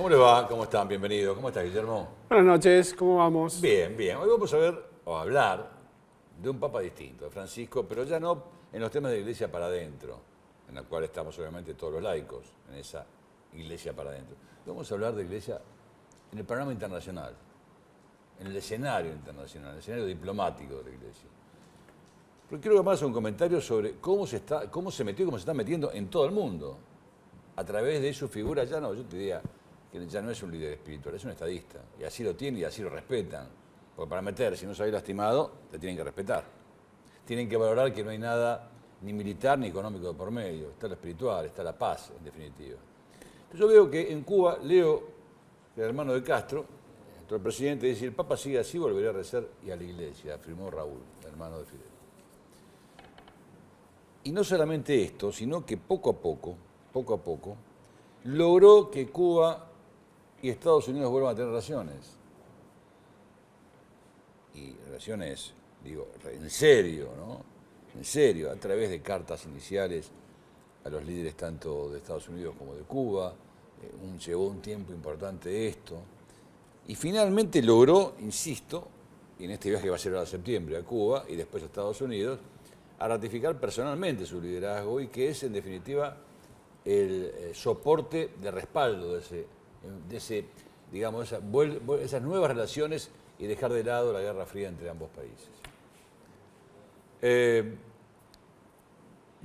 ¿Cómo les va? ¿Cómo están? Bienvenidos. ¿Cómo estás, Guillermo? Buenas noches, ¿cómo vamos? Bien, bien. Hoy vamos a ver o a hablar de un papa distinto, de Francisco, pero ya no en los temas de iglesia para adentro, en la cual estamos obviamente todos los laicos, en esa iglesia para adentro. Vamos a hablar de iglesia en el panorama internacional, en el escenario internacional, en el escenario diplomático de la iglesia. Porque quiero que me hagas un comentario sobre cómo se metió y cómo se está metiendo en todo el mundo, a través de su figura. Ya no, yo te diría que ya no es un líder espiritual, es un estadista, y así lo tiene y así lo respetan. Porque para meter, si no se habéis lastimado, te tienen que respetar. Tienen que valorar que no hay nada ni militar ni económico de por medio. Está lo espiritual, está la paz, en definitiva. Entonces yo veo que en Cuba, Leo, el hermano de Castro, el presidente, dice: el Papa sigue así, volverá a rezar y a la iglesia, afirmó Raúl, el hermano de Fidel. Y no solamente esto, sino que poco a poco, logró que Cuba y Estados Unidos vuelvan a tener relaciones. Y relaciones, digo, en serio, ¿no? En serio, a través de cartas iniciales a los líderes tanto de Estados Unidos como de Cuba. Llevó un tiempo importante esto. Y finalmente logró, insisto, y en este viaje que va a ser ahora en septiembre a Cuba y después a Estados Unidos, a ratificar personalmente su liderazgo, y que es en definitiva el soporte de respaldo de ese digamos, esas nuevas relaciones, y dejar de lado la Guerra Fría entre ambos países.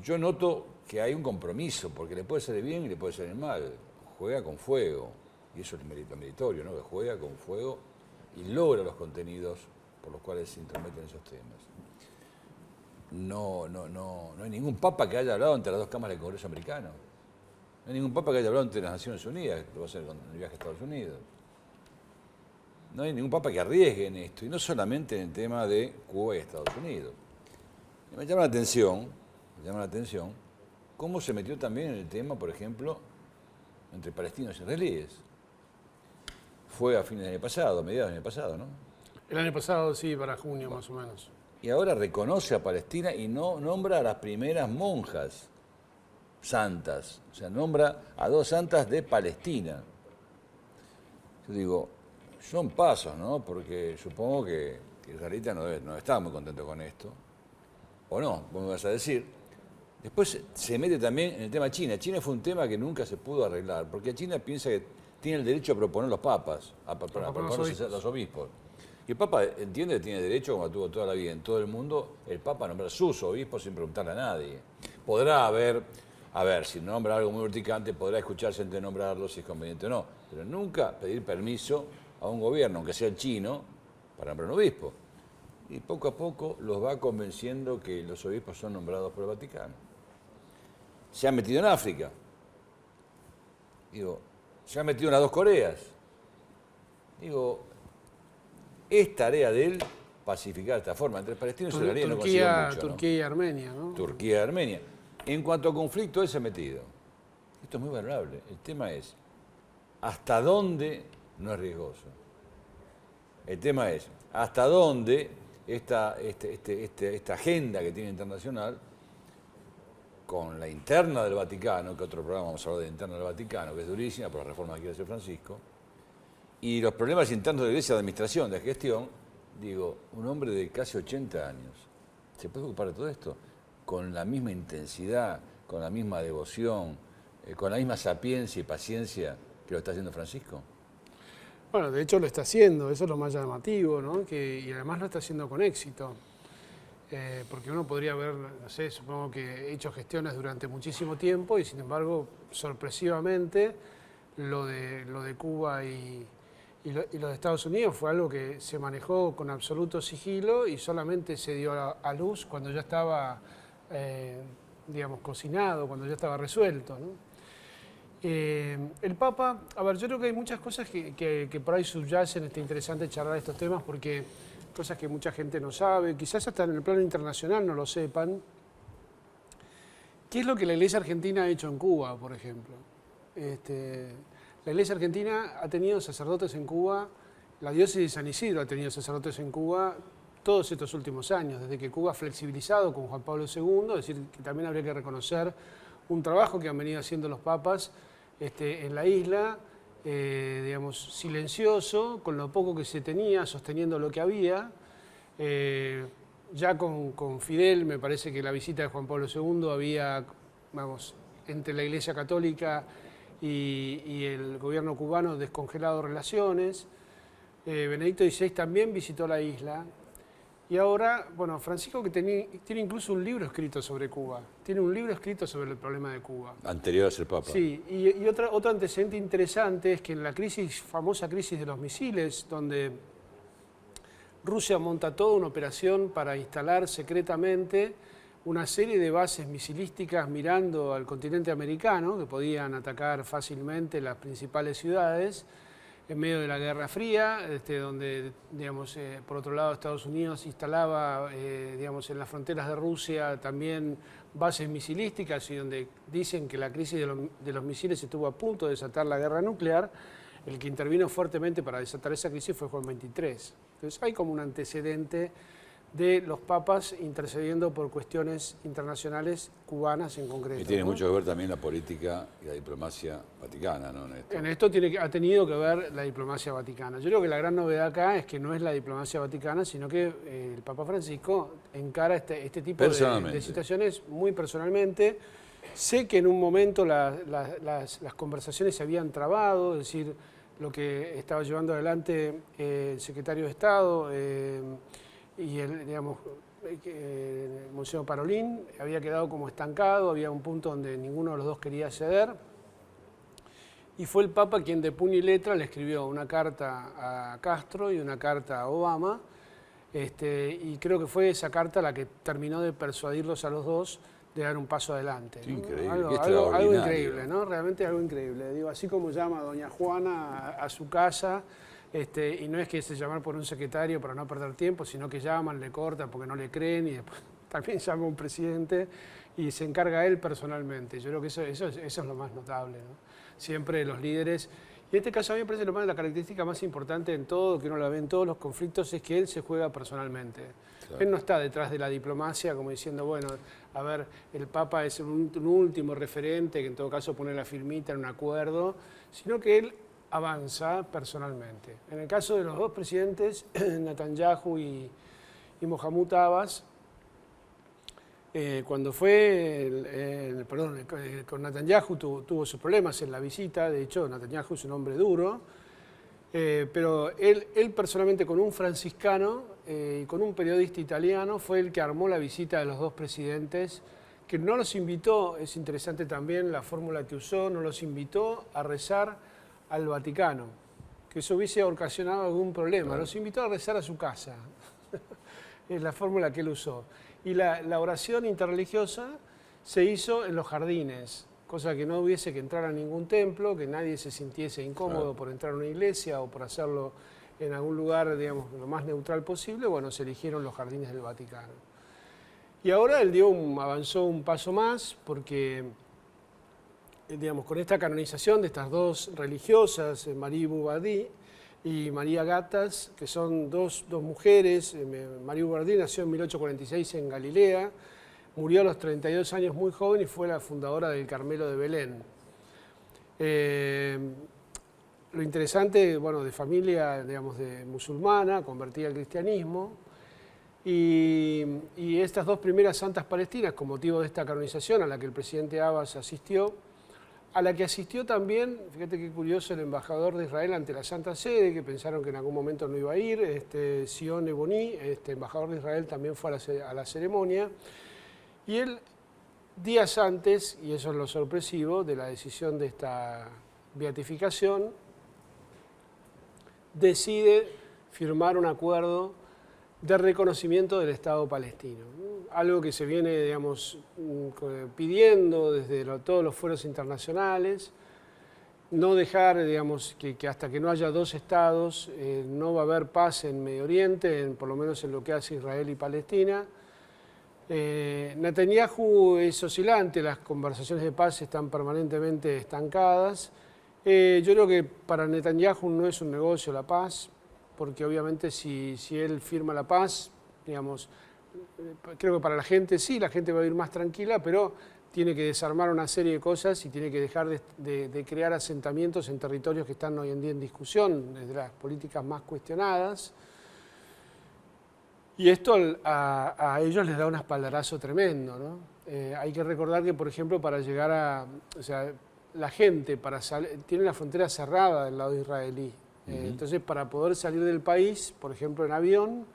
Yo noto que hay un compromiso, porque le puede salir bien y le puede salir mal. Juega con fuego, y eso es meritorio, ¿no? Que juega con fuego y logra los contenidos por los cuales se intrometen esos temas. No hay ningún papa que haya hablado ante las dos cámaras del Congreso americano. No hay ningún papa que haya hablado ante las Naciones Unidas, que lo va a hacer con el viaje a Estados Unidos. No hay ningún papa que arriesgue en esto, y no solamente en el tema de Cuba y Estados Unidos. Y me llama la atención cómo se metió también en el tema, por ejemplo, entre palestinos y israelíes. Fue a fines del año pasado, a mediados del año pasado, ¿no? El año pasado sí, para junio más o menos. Y ahora reconoce a Palestina y no nombra a las primeras monjas santas, o sea, nombra a dos santas de Palestina. Yo digo, son pasos, ¿no? Porque supongo que israelita no está muy contento con esto, o no, vos me vas a decir. Después se mete también en el tema China. China fue un tema que nunca se pudo arreglar, porque China piensa que tiene el derecho a proponer los papas, a proponer los obispos. Y el Papa entiende que tiene derecho, como tuvo toda la vida en todo el mundo, el Papa a nombrar sus obispos sin preguntarle a nadie. Podrá haber, si nombra algo muy urticante, podrá escucharse entre nombrarlo si es conveniente o no, pero nunca pedir permiso a un gobierno, aunque sea el chino, para nombrar un obispo. Y poco a poco los va convenciendo que los obispos son nombrados por el Vaticano. Se ha metido en África. Digo, se ha metido en las dos Coreas. Digo, es tarea de él pacificar de esta forma. Entre palestinos y israelíes no consiguió mucho, ¿no? Turquía y Armenia, ¿no? Turquía y Armenia. En cuanto a conflicto, él se ha metido. Esto es muy valorable. El tema es, ¿hasta dónde no es riesgoso? El tema es, ¿hasta dónde esta agenda que tiene internacional, con la interna del Vaticano, que otro programa vamos a hablar de la interna del Vaticano, que es durísima por la reforma que quiere hacer Francisco, y los problemas internos de la Iglesia de administración, de gestión? Digo, un hombre de casi 80 años, ¿se puede ocupar de todo esto? Con la misma intensidad, con la misma devoción, con la misma sapiencia y paciencia que lo está haciendo Francisco. Bueno, de hecho lo está haciendo, eso es lo más llamativo, ¿no? Y además lo está haciendo con éxito. Porque uno podría haber, no sé, supongo que hecho gestiones durante muchísimo tiempo, y sin embargo, sorpresivamente, lo de Cuba y lo de Estados Unidos fue algo que se manejó con absoluto sigilo y solamente se dio a luz cuando ya estaba, digamos, cocinado, cuando ya estaba resuelto, ¿no? El Papa, a ver, yo creo que hay muchas cosas que por ahí subyacen. Está interesante charlar estos temas porque cosas que mucha gente no sabe, quizás hasta en el plano internacional no lo sepan. ¿Qué es lo que la Iglesia Argentina ha hecho en Cuba, por ejemplo? La Iglesia Argentina ha tenido sacerdotes en Cuba, la diócesis de San Isidro ha tenido sacerdotes en Cuba todos estos últimos años, desde que Cuba ha flexibilizado con Juan Pablo II, es decir, que también habría que reconocer un trabajo que han venido haciendo los papas en la isla, digamos, silencioso, con lo poco que se tenía, sosteniendo lo que había. Ya con Fidel, me parece que la visita de Juan Pablo II había, vamos, entre la Iglesia Católica y el gobierno cubano descongelado relaciones. Benedicto XVI también visitó la isla. Y ahora, bueno, Francisco que tiene incluso un libro escrito sobre Cuba. Tiene un libro escrito sobre el problema de Cuba. Anterior a ser Papa. Sí, y otro antecedente interesante es que en la famosa crisis de los misiles, donde Rusia monta toda una operación para instalar secretamente una serie de bases misilísticas mirando al continente americano, que podían atacar fácilmente las principales ciudades, en medio de la Guerra Fría, donde, digamos, por otro lado, Estados Unidos instalaba, digamos, en las fronteras de Rusia también bases misilísticas y donde dicen que la crisis de los misiles estuvo a punto de desatar la guerra nuclear. El que intervino fuertemente para desatar esa crisis fue Juan XXIII. Entonces hay como un antecedente de los papas intercediendo por cuestiones internacionales cubanas en concreto. Y tiene ¿no? mucho que ver también la política y la diplomacia vaticana, ¿no? En esto ha tenido que ver la diplomacia vaticana. Yo creo que la gran novedad acá es que no es la diplomacia vaticana, sino que el Papa Francisco encara este tipo de situaciones muy personalmente. Sé que en un momento las conversaciones se habían trabado, es decir, lo que estaba llevando adelante el secretario de Estado y digamos, Monseñor Parolín había quedado como estancado, había un punto donde ninguno de los dos quería ceder. Y fue el Papa quien de puño y letra le escribió una carta a Castro y una carta a Obama, y creo que fue esa carta la que terminó de persuadirlos a los dos de dar un paso adelante. ¿No? Increíble, algo increíble, ¿no? Realmente algo increíble. Digo, así como llama a doña Juana a su casa, y no es que se llamar por un secretario para no perder tiempo, sino que llaman, le cortan porque no le creen y después también llama a un presidente y se encarga él personalmente. Yo creo que eso es lo más notable, ¿no? Siempre los líderes, y en este caso a mí me parece la característica más importante en todo, que uno la ve en todos los conflictos, es que él se juega personalmente. Claro. Él no está detrás de la diplomacia como diciendo, bueno, a ver, el Papa es un último referente, que en todo caso pone la firmita en un acuerdo, sino que él avanza personalmente. En el caso de los dos presidentes, Netanyahu y Mohamed Abbas, cuando fue, con Netanyahu tuvo sus problemas en la visita, de hecho Netanyahu es un hombre duro, pero él personalmente con un franciscano y con un periodista italiano fue el que armó la visita de los dos presidentes, que no los invitó, es interesante también la fórmula que usó, no los invitó a rezar al Vaticano, que eso hubiese ocasionado algún problema, claro. Los invitó a rezar a su casa, es la fórmula que él usó. Y la oración interreligiosa se hizo en los jardines, cosa que no hubiese que entrar a ningún templo, que nadie se sintiese incómodo por entrar a una iglesia o por hacerlo en algún lugar, digamos, lo más neutral posible. Bueno, se eligieron los jardines del Vaticano. Y ahora él avanzó un paso más porque, digamos, con esta canonización de estas dos religiosas, Marie Bouvardi y María Gatas, que son dos mujeres. Marie Bouvardi nació en 1846 en Galilea, murió a los 32 años muy joven y fue la fundadora del Carmelo de Belén. Lo interesante, bueno, de familia, digamos, de musulmana, convertida al cristianismo, y estas dos primeras santas palestinas, con motivo de esta canonización a la que el presidente Abbas asistió, a la que asistió también, fíjate qué curioso, el embajador de Israel ante la Santa Sede, que pensaron que en algún momento no iba a ir, Sion Eboni, embajador de Israel, también fue a la ceremonia. Y él, días antes, y eso es lo sorpresivo, de la decisión de esta beatificación, decide firmar un acuerdo de reconocimiento del Estado palestino. Algo que se viene, digamos, pidiendo desde todos los foros internacionales, no dejar, digamos, que hasta que no haya dos estados no va a haber paz en Medio Oriente, por lo menos en lo que hace Israel y Palestina. Netanyahu es oscilante, las conversaciones de paz están permanentemente estancadas. Yo creo que para Netanyahu no es un negocio la paz, porque obviamente si él firma la paz, digamos, creo que para la gente sí, la gente va a ir más tranquila, pero tiene que desarmar una serie de cosas y tiene que dejar de crear asentamientos en territorios que están hoy en día en discusión, desde las políticas más cuestionadas. Y esto a ellos les da un espaldarazo tremendo, ¿no? Hay que recordar que, por ejemplo, para llegar a... O sea, la gente tiene la frontera cerrada del lado israelí. Entonces, para poder salir del país, por ejemplo, en avión,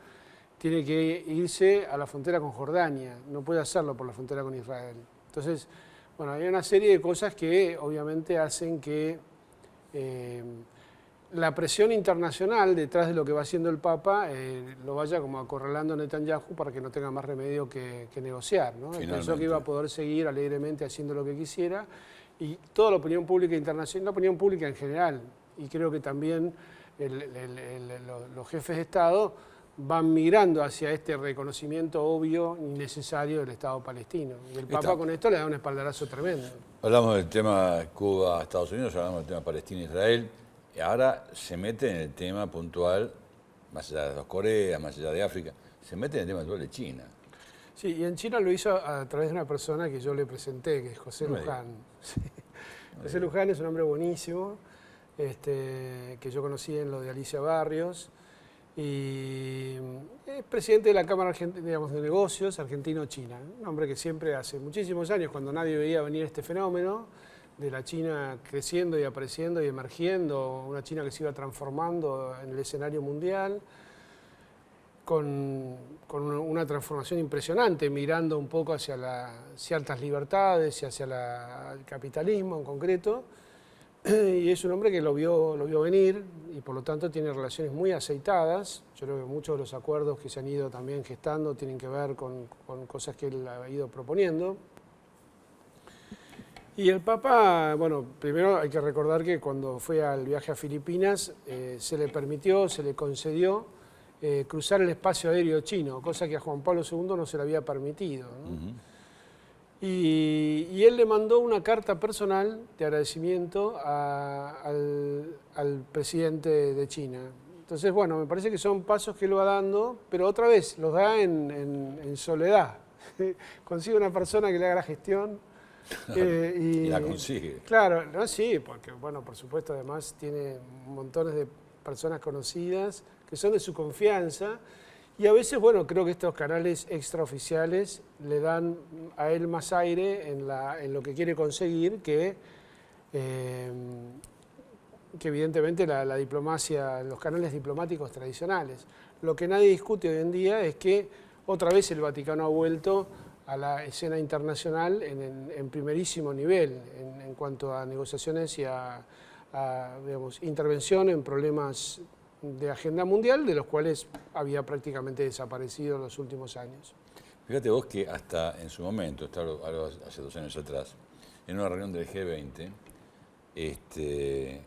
tiene que irse a la frontera con Jordania. No puede hacerlo por la frontera con Israel. Entonces, bueno, hay una serie de cosas que obviamente hacen que la presión internacional detrás de lo que va haciendo el Papa lo vaya como acorralando a Netanyahu para que no tenga más remedio que negociar, ¿no? Él pensó que iba a poder seguir alegremente haciendo lo que quisiera y toda la opinión pública internacional, la opinión pública en general, y creo que también los jefes de Estado van migrando hacia este reconocimiento obvio y necesario del Estado palestino. Y el Papa con esto le da un espaldarazo tremendo. Hablamos del tema Cuba-Estados Unidos, hablamos del tema Palestina-Israel. Y ahora se mete en el tema puntual, más allá de las Coreas, más allá de África, se mete en el tema puntual de China. Sí, y en China lo hizo a través de una persona que yo le presenté, que es José Luján. Sí. José Luján es un hombre buenísimo, que yo conocí en lo de Alicia Barrios, y es presidente de la Cámara Argentina, digamos, de Negocios Argentino-China. Un hombre que siempre, hace muchísimos años, cuando nadie veía venir este fenómeno, de la China creciendo y apareciendo y emergiendo, una China que se iba transformando en el escenario mundial, con una transformación impresionante, mirando un poco hacia ciertas libertades y hacia el capitalismo en concreto. Y es un hombre que lo vio venir y por lo tanto tiene relaciones muy aceitadas. Yo creo que muchos de los acuerdos que se han ido también gestando tienen que ver con cosas que él ha ido proponiendo. Y el Papa, bueno, primero hay que recordar que cuando fue al viaje a Filipinas se le permitió, se le concedió cruzar el espacio aéreo chino, cosa que a Juan Pablo II no se le había permitido, ¿no? Y él le mandó una carta personal de agradecimiento al presidente de China. Entonces, bueno, me parece que son pasos que él va dando, pero otra vez los da en soledad. Consigue una persona que le haga la gestión. Y la consigue. Claro, no, sí, porque, bueno, por supuesto, además tiene montones de personas conocidas que son de su confianza. Y a veces, bueno, creo que estos canales extraoficiales le dan a él más aire en lo que quiere conseguir que evidentemente la diplomacia, los canales diplomáticos tradicionales. Lo que nadie discute hoy en día es que otra vez el Vaticano ha vuelto a la escena internacional en primerísimo nivel en cuanto a negociaciones y a digamos, intervención en problemas de agenda mundial, de los cuales había prácticamente desaparecido en los últimos años. Fíjate vos que hasta en su momento, algo hace 2 años atrás, en una reunión del G20, le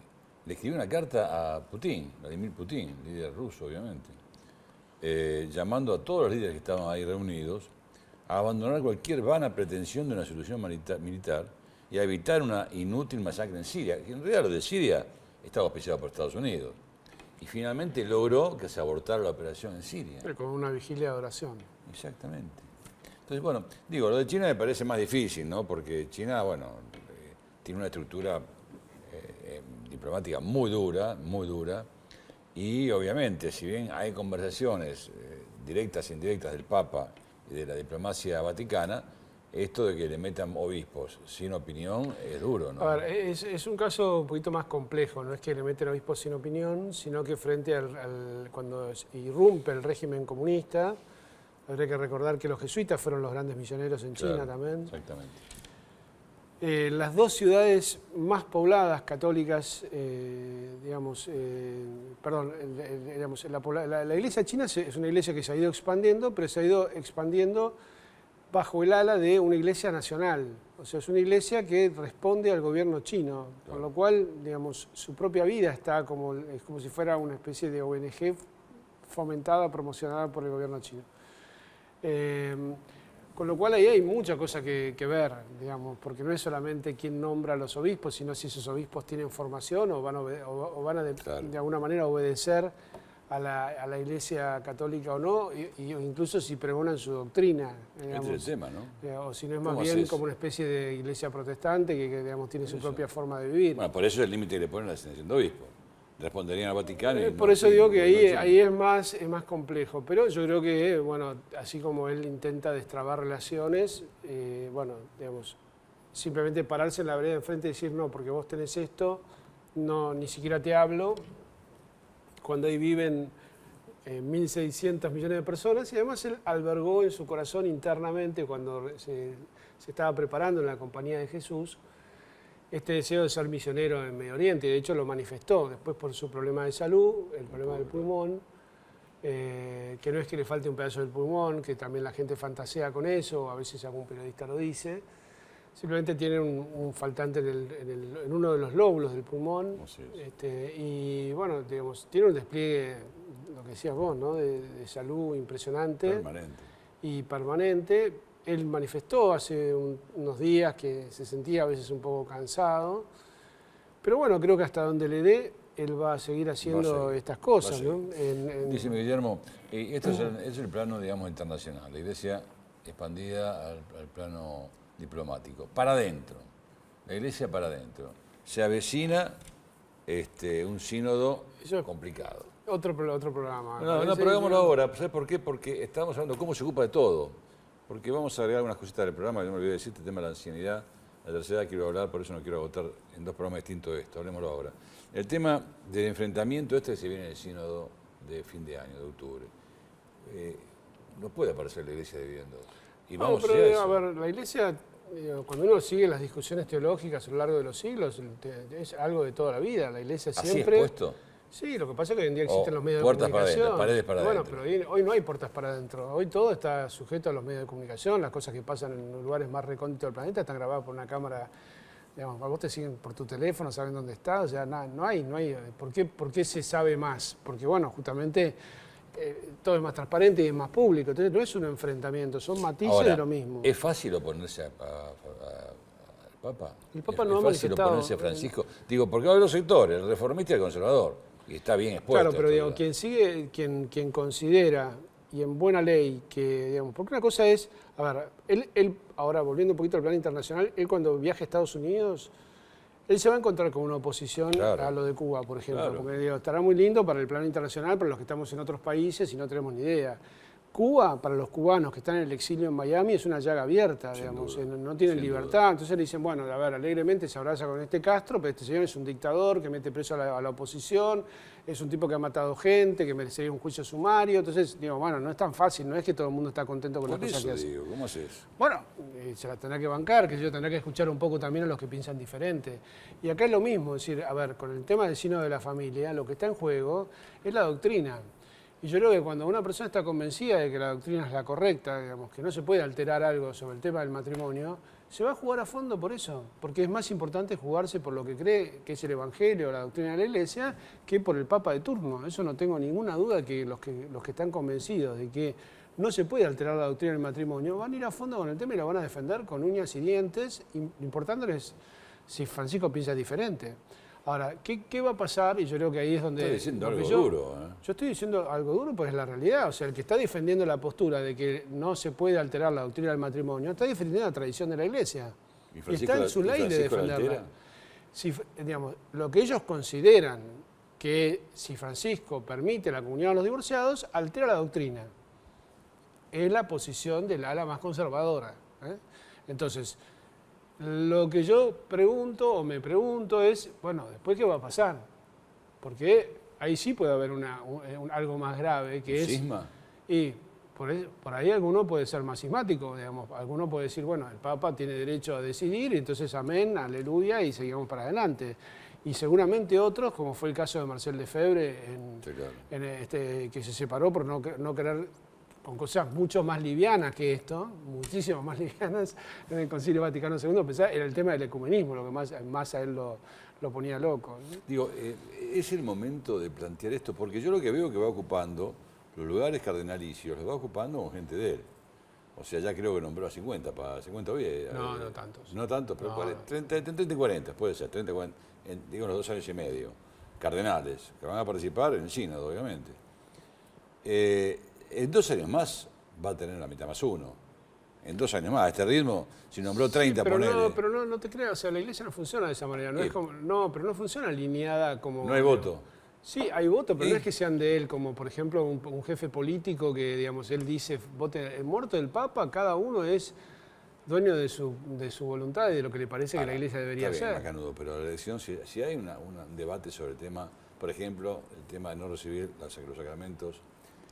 escribió una carta a Putin, Vladimir Putin, líder ruso obviamente, llamando a todos los líderes que estaban ahí reunidos a abandonar cualquier vana pretensión de una solución militar y a evitar una inútil masacre en Siria, que en realidad lo de Siria estaba auspiciado por Estados Unidos. Y finalmente logró que se abortara la operación en Siria. Con una vigilia de oración. Exactamente. Entonces, bueno, digo, lo de China me parece más difícil, ¿no? Porque China, bueno, tiene una estructura diplomática muy dura, y obviamente, si bien hay conversaciones directas e indirectas del Papa y de la diplomacia vaticana, esto de que le metan obispos sin opinión es duro, ¿no? A ver, es un caso un poquito más complejo, no es que le meten obispos sin opinión, sino que frente cuando irrumpe el régimen comunista, habría que recordar que los jesuitas fueron los grandes misioneros en China también. Exactamente. Las 2 ciudades más pobladas católicas, la iglesia china es una iglesia que se ha ido expandiendo, pero se ha ido expandiendo bajo el ala de una iglesia nacional. O sea, es una iglesia que responde al gobierno chino, con lo cual, digamos, su propia vida es como si fuera una especie de ONG fomentada, promocionada por el gobierno chino. Con lo cual ahí hay mucha cosa que ver, digamos, porque no es solamente quién nombra a los obispos, sino si esos obispos tienen formación o van a de alguna manera obedecer a la Iglesia Católica o no, y incluso si pregonan su doctrina. Este es el tema, ¿no? O si no es más bien como una especie de iglesia protestante que digamos, tiene su propia forma de vivir. Bueno, por eso es el límite que le ponen a la asignación de obispo. Responderían al Vaticano. Y por eso digo que ahí es más complejo, pero yo creo que, bueno, así como él intenta destrabar relaciones, bueno, digamos, simplemente pararse en la vereda de enfrente y decir, no, porque vos tenés esto, no, ni siquiera te hablo, cuando ahí viven 1.600 millones de personas, y además él albergó en su corazón internamente, cuando se estaba preparando en la compañía de Jesús, este deseo de ser misionero en Medio Oriente. De hecho, lo manifestó después por su problema de salud, el problema del pulmón, que no es que le falte un pedazo del pulmón, que también la gente fantasea con eso, a veces algún periodista lo dice. Simplemente tiene un faltante en uno de los lóbulos del pulmón. Y bueno, digamos, tiene un despliegue, lo que decías vos, ¿no? de salud impresionante. Permanente. Y permanente. Él manifestó hace unos días que se sentía a veces un poco cansado. Pero bueno, creo que hasta donde le dé, él va a seguir haciendo estas cosas, ¿no? Dice Guillermo, esto es el plano, digamos, internacional. La Iglesia expandida al plano diplomático, para adentro, la Iglesia para adentro. Se avecina un sínodo complicado. Otro programa. No, pero hagámoslo ahora. ¿Sabes por qué? Porque estamos hablando de cómo se ocupa de todo. Porque vamos a agregar algunas cositas del programa, que no me olvidé decirte, el tema de la ancianidad, la tercera edad quiero hablar, por eso no quiero agotar en dos programas distintos de esto, hablemoslo ahora. El tema del enfrentamiento que se viene en el sínodo de fin de año, de octubre. No puede aparecer la Iglesia dividiendo. Y vamos pero, a eso. A ver, la Iglesia, cuando uno sigue las discusiones teológicas a lo largo de los siglos, es algo de toda la vida. La Iglesia siempre... ¿Así expuesto? Sí, lo que pasa es que hoy en día existen los medios de puertas comunicación. Para adentro, paredes para adentro. Bueno, pero hoy no hay puertas para adentro. Hoy todo está sujeto a los medios de comunicación. Las cosas que pasan en los lugares más recónditos del planeta están grabadas por una cámara. Digamos, a vos te siguen por tu teléfono, saben dónde estás. O sea, no hay. ¿Por qué se sabe más? Porque, bueno, justamente todo es más transparente y es más público. Entonces no es un enfrentamiento, son matices Ahora, de lo mismo. ¿es fácil oponerse al Papa? El Papa no ¿Es ha fácil manifestado... oponerse a Francisco? Digo, porque hay dos sectores, el reformista y el conservador. Y está bien expuesto. Claro, pero digo, quien considera, y en buena ley, que, digamos, porque una cosa es, a ver, él ahora volviendo un poquito al plano internacional, él cuando viaje a Estados Unidos, él se va a encontrar con una oposición a lo de Cuba, por ejemplo, porque digo, estará muy lindo para el plano internacional, para los que estamos en otros países y no tenemos ni idea. Cuba, para los cubanos que están en el exilio en Miami, es una llaga abierta, digamos, no tienen libertad. Entonces le dicen, bueno, a ver, alegremente se abraza con este Castro, pero este señor es un dictador que mete preso a la oposición, es un tipo que ha matado gente, que merecería un juicio sumario. Entonces, digo, bueno, no es tan fácil, no es que todo el mundo está contento con las cosas que hace. ¿Cómo haces? Bueno, se la tendrá que bancar, que yo tendrá que escuchar un poco también a los que piensan diferente. Y acá es lo mismo, es decir, a ver, con el tema del sínodo de la familia, lo que está en juego es la doctrina. Y yo creo que cuando una persona está convencida de que la doctrina es la correcta, digamos, que no se puede alterar algo sobre el tema del matrimonio, se va a jugar a fondo por eso, porque es más importante jugarse por lo que cree que es el Evangelio o la doctrina de la Iglesia que por el Papa de turno. Eso no tengo ninguna duda que los que están convencidos de que no se puede alterar la doctrina del matrimonio van a ir a fondo con el tema y la van a defender con uñas y dientes, importándoles si Francisco piensa diferente. Ahora, ¿qué va a pasar? Y yo creo que ahí es donde... Estoy diciendo algo duro. Yo estoy diciendo algo duro, pues es la realidad. O sea, el que está defendiendo la postura de que no se puede alterar la doctrina del matrimonio, está defendiendo la tradición de la Iglesia. Y está en su ley de defenderla. Si, digamos, lo que ellos consideran que si Francisco permite la comunión a los divorciados, altera la doctrina. Es la posición del ala más conservadora. Entonces... Lo que yo pregunto o me pregunto es, bueno, ¿después qué va a pasar? Porque ahí sí puede haber algo más grave, que es... ¿Cisma? Y por ahí alguno puede ser más cismático, digamos. Alguno puede decir, bueno, el Papa tiene derecho a decidir, entonces amén, aleluya, y seguimos para adelante. Y seguramente otros, como fue el caso de Marcel Lefebvre, que se separó por no querer... con cosas mucho más livianas que esto, muchísimo más livianas, en el Concilio Vaticano II, era el tema del ecumenismo, lo que más a él lo ponía loco, ¿no? Digo, es el momento de plantear esto, porque yo lo que veo que va ocupando los lugares cardenalicios, los va ocupando con gente de él. O sea, ya creo que nombró a 50, para 50 hoy. No tantos. No tantos, pero no. 30 y 40, puede ser, 30 y 40, digo, los 2 años y medio. Cardenales, que van a participar en el sínodo, obviamente. En 2 años más va a tener la mitad más 1. En 2 años más, a este ritmo, si nombró 30, pero ponele. no, pero no te creas, o sea, la iglesia no funciona de esa manera. No, Sí. es como, no, pero no funciona alineada como... No hay voto. Sí, hay voto, pero Y- no es que sean de él, como por ejemplo un jefe político que, digamos, él dice, vote, el muerto del Papa, cada uno es dueño de su voluntad y de lo que le parece que la iglesia debería Está bien, hacer. Macanudo, pero la elección, si hay un debate sobre el tema, por ejemplo, el tema de no recibir los sacramentos,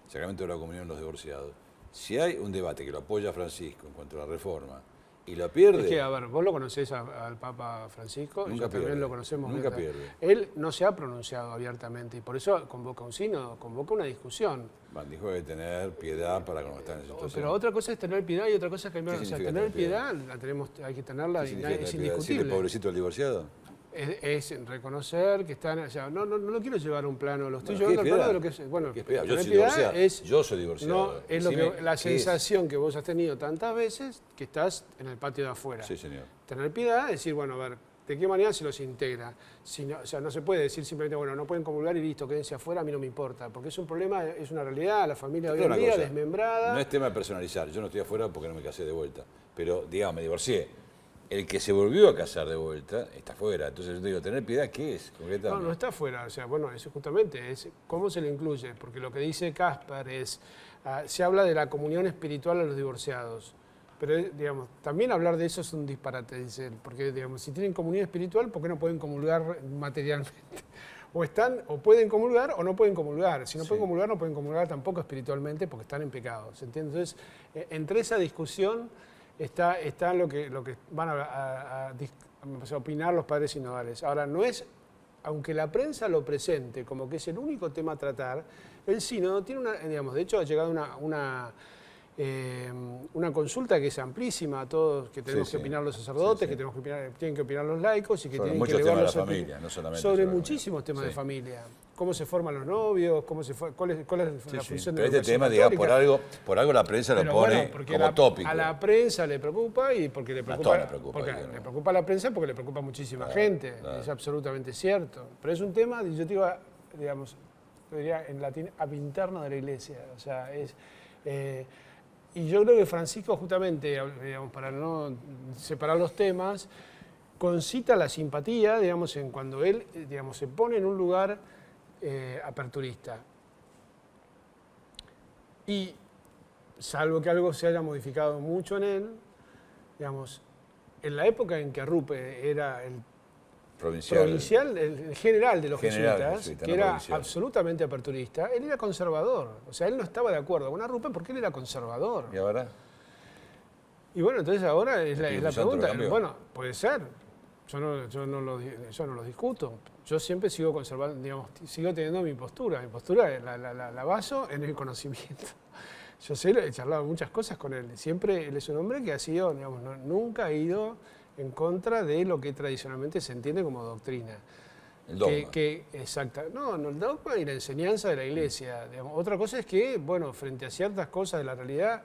el sacramento de la comunión en los divorciados, si hay un debate que lo apoya Francisco en cuanto a la reforma y lo pierde, Es que, a ver, vos lo conocés al Papa Francisco, Nunca yo también pierde, lo conocemos. nunca pierde. Él no se ha pronunciado abiertamente y por eso convoca un sínodo, convoca una discusión. dijo que hay que tener piedad para cuando está en esa situación. Pero otra cosa es tener piedad y otra cosa es que ¿Qué o sea, significa tener tener piedad, la tenemos, hay que tenerla, ¿Qué y significa es tener piedad? ¿Decirle indiscutible. pobrecito al divorciado? Es reconocer que están, o sea, no lo quiero llevar a un plano, lo estoy Bueno, llevando ¿qué al plano piedad? de lo que es, bueno, ¿Qué es piedad? Yo tener soy piedad divorciado. es, Yo soy divorciado. no, es lo Decime, que, la ¿qué es? sensación que vos has tenido tantas veces que estás en el patio de afuera. Sí, señor. Tener piedad es decir, bueno, a ver, ¿de qué manera se los integra? Si no, o sea, no se puede decir simplemente, bueno, no pueden comulgar y listo, quédense afuera, a mí no me importa, porque es un problema, es una realidad, la familia hoy Pero en una día cosa, desmembrada. No es tema de personalizar, yo no estoy afuera porque no me casé de vuelta, pero digamos, me divorcié. El que se volvió a casar de vuelta está afuera. Entonces yo te digo, ¿tener piedad qué es? Concretamente? No está fuera, o sea, bueno, eso justamente es cómo se le incluye, porque lo que dice Caspar es, se habla de la comunión espiritual a los divorciados, pero digamos, también hablar de eso es un disparate, dice él, porque digamos, si tienen comunión espiritual, ¿por qué no pueden comulgar materialmente? O pueden comulgar o no pueden comulgar. Si no pueden comulgar, no pueden comulgar tampoco espiritualmente porque están en pecado, ¿se entiende? Entonces, entre esa discusión está lo que van a opinar los padres sinodales. Ahora, no es, aunque la prensa lo presente como que es el único tema a tratar, el sínodo tiene digamos, de hecho ha llegado una consulta que es amplísima a todos, que tenemos Sí, que sí. opinar los sacerdotes, Sí, sí. que tenemos que opinar, tienen que opinar los laicos y que Sobre tienen que muchos elevar temas de la los familia, no solamente sobre sobre la muchísimos familia. temas de Sí. familia. Cómo se forman los novios, cuál es la función de Pero la este tema, educación digamos, católica. por algo la prensa lo Pero pone bueno, porque como tópico. a la prensa le preocupa y porque le preocupa, todos le preocupa, porque digo, ¿no? le preocupa a la prensa porque le preocupa a muchísima gente. claro. Es absolutamente cierto. Pero es un tema, yo te digo, digamos, diría en latín, ab interno de la iglesia. O sea, y yo creo que Francisco, justamente, digamos, para no separar los temas, concita la simpatía, digamos, en cuando él, digamos, se pone en un lugar aperturista. Y salvo que algo se haya modificado mucho en él, digamos, en la época en que Arrupe era el provincial, el general de los General, jesuitas, jesuita, que no era provincial. absolutamente aperturista, él era conservador. O sea, él no estaba de acuerdo con Arrupe porque él era conservador. ¿Y ahora? Y bueno, entonces ahora es la Espíritu Santo lo pregunta. cambió. Bueno, puede ser. Yo no lo discuto. Yo siempre sigo conservando, digamos, sigo teniendo mi postura. Mi postura la baso en el conocimiento. Yo sé, he charlado muchas cosas con él. Siempre él es un hombre que ha sido, digamos, nunca ha ido en contra de lo que tradicionalmente se entiende como doctrina. El dogma. Exacta. No, el dogma y la enseñanza de la iglesia. Digamos. Otra cosa es que, bueno, frente a ciertas cosas de la realidad,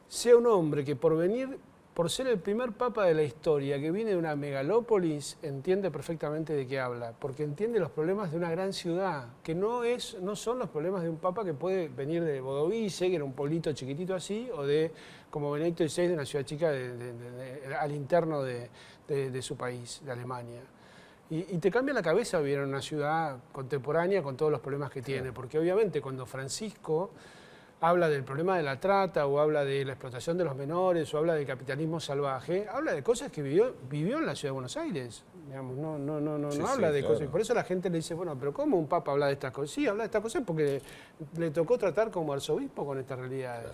sea un hombre que por ser el primer papa de la historia, que viene de una megalópolis, entiende perfectamente de qué habla, porque entiende los problemas de una gran ciudad, que no son los problemas de un papa que puede venir de Bodovice, que era un pueblito chiquitito así, o como Benedicto XVI, de una ciudad chica al interno de su país, de Alemania. Y te cambia la cabeza vivir en una ciudad contemporánea con todos los problemas que tiene, porque obviamente cuando Francisco habla del problema de la trata o habla de la explotación de los menores o habla del capitalismo salvaje, habla de cosas que vivió en la ciudad de Buenos Aires. Digamos, no habla de cosas. Y por eso la gente le dice, bueno, pero ¿cómo un papa habla de estas cosas? Sí, habla de estas cosas porque le tocó tratar como arzobispo con estas realidades.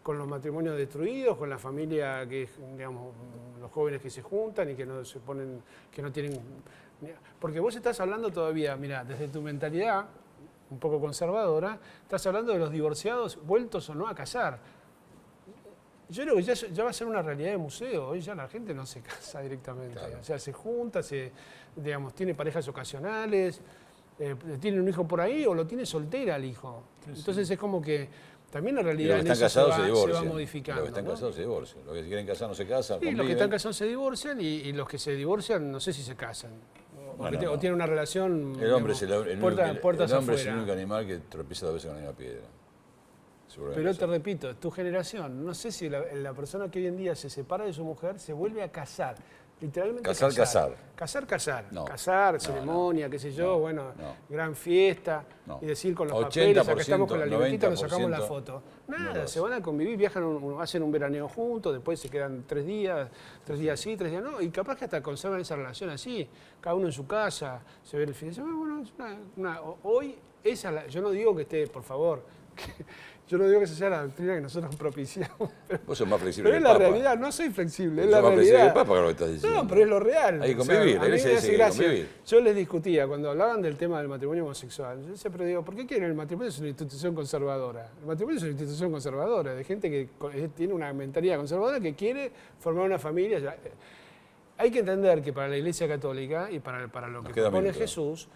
Con los matrimonios destruidos, con la familia que, digamos, los jóvenes que se juntan y que no se ponen, que no tienen... Porque vos estás hablando todavía, mira, desde tu mentalidad un poco conservadora, estás hablando de los divorciados vueltos o no a casar. Yo creo que ya va a ser una realidad de museo. Hoy ya la gente no se casa directamente. Claro. O sea, se junta, digamos, tiene parejas ocasionales, tiene un hijo por ahí o lo tiene soltera el hijo. Entonces es como que también la Y realidad los en que están eso casados se se divorcian. va modificando. Los que están ¿no? casados se divorcian. Los que se quieren casar no se casan. Sí, los que conviven. están casados se divorcian y los que se divorcian no sé si se casan. o tiene una relación. El hombre, digamos, puertas el hombre es el afuera. único animal que tropieza 2 veces con la misma piedra. Pero te repito, es tu generación. No sé si la persona que hoy en día se separa de su mujer se vuelve a casar. Literalmente Casar. Casar. No. Casar, No, ceremonia, qué sé yo, no. gran fiesta. No. Y decir con los 80%, papeles, acá estamos con la libretita, nos 90%, sacamos la foto. no Nada, lo se van a convivir, viajan, hacen un veraneo juntos, después se quedan 3 días sí, 3 días no. Y capaz que hasta conservan esa relación así, cada uno en su casa, se ve el fin de semana. Bueno, es hoy, yo no digo que esté, por favor, yo no digo que esa sea la doctrina que nosotros propiciamos. Vos sos más flexible Pero que es el la Papa. realidad, no soy flexible, es Sos la más flexible que realidad. el Papa, que lo que estás diciendo. No, pero es lo real. Hay que convivir, a mí él me dice hace que gracia. convivir. Yo les discutía, cuando hablaban del tema del matrimonio homosexual, yo siempre digo, ¿por qué quieren el matrimonio? Es una institución conservadora. El matrimonio es una institución conservadora, de gente que tiene una mentalidad conservadora que quiere formar una familia. Hay que entender que para la Iglesia Católica y para lo que propone Jesús,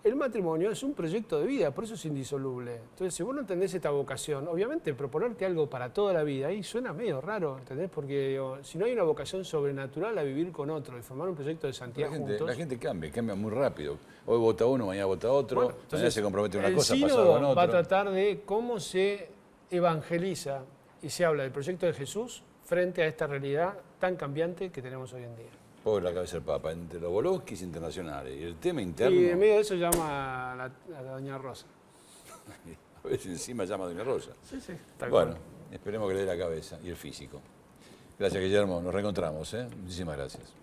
el matrimonio es un proyecto de vida, por eso es indisoluble. Entonces, si vos no entendés esta vocación, obviamente proponerte algo para toda la vida, ahí suena medio raro, ¿entendés? Porque si no hay una vocación sobrenatural a vivir con otro y formar un proyecto de santidad juntos... La gente cambia muy rápido. Hoy vota uno, mañana vota otro, Bueno, mañana se compromete una cosa, el pasado sínodo con otra. va a tratar de cómo se evangeliza y se habla del proyecto de Jesús frente a esta realidad tan cambiante que tenemos hoy en día. Pobre la cabeza del Papa, entre los bolonquis internacionales y el tema interno. Y en medio de eso llama a la doña Rosa. A veces encima llama a doña Rosa. Sí, Bueno, esperemos que le dé la cabeza y el físico. Gracias, Guillermo. Nos reencontramos. Muchísimas gracias.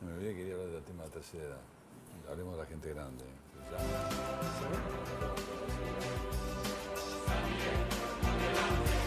Me olvidé que quería hablar del tema de la tercera edad. Hablemos de la gente grande. ¿Sí?